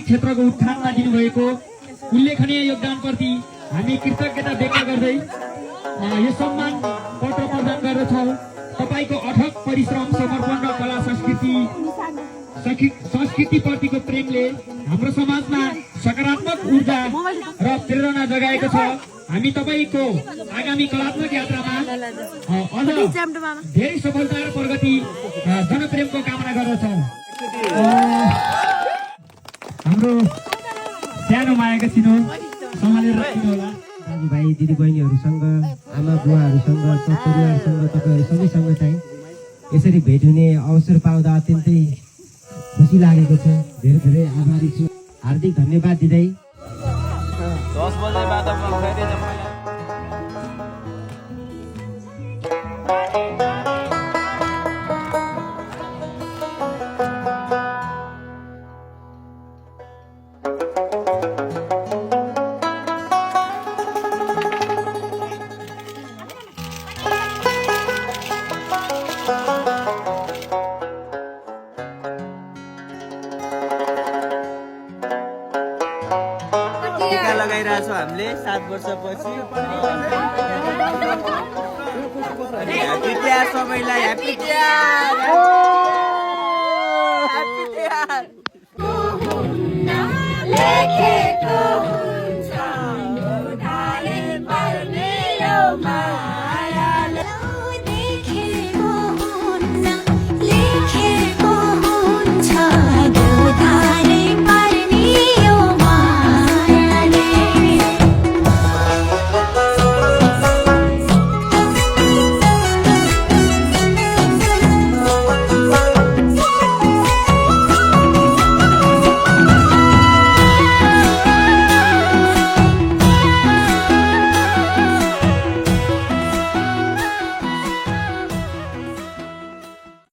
क्षेत्रको उत्थानमा दिनुभएको उल्लेखनीय योगदानप्रति हामी कृतज्ञता व्यक्त गर्दै यो सम्मान पत्र प्रदान गर्दछौँ। तपाईको अथक परिश्रम, समर्पण र कला संस्कृतिप्रतिको प्रेमले हाम्रो समाजमा सकारात्मक ऊर्जा र प्रेरणा जगाएको छ। हामी तपाईको आगामी कलात्मक यात्रामा अझ धेरै सफलता र प्रगति, जनप्रेमको कामना गर्दछौँ। हाम्रो सानो मायाका सिनो सम्हालेर राख्नु होला। दाजुभाइ दिदीबहिनीहरूसँग, आमा बुवाहरूसँग, परिवारसँग, तपाईँहरू सबैसँग चाहिँ यसरी भेट हुने अवसर पाउँदा अत्यन्तै खुसी लागेको छ। धेरै धेरै आभारी छु। हार्दिक धन्यवाद दिँदै 10 बजे बाद लगाइरहेको छौँ हामीले 7 वर्षपछि। ह्यापी तिहार सबैलाई, ह्यापी तिहार, ह्यापी तिहार।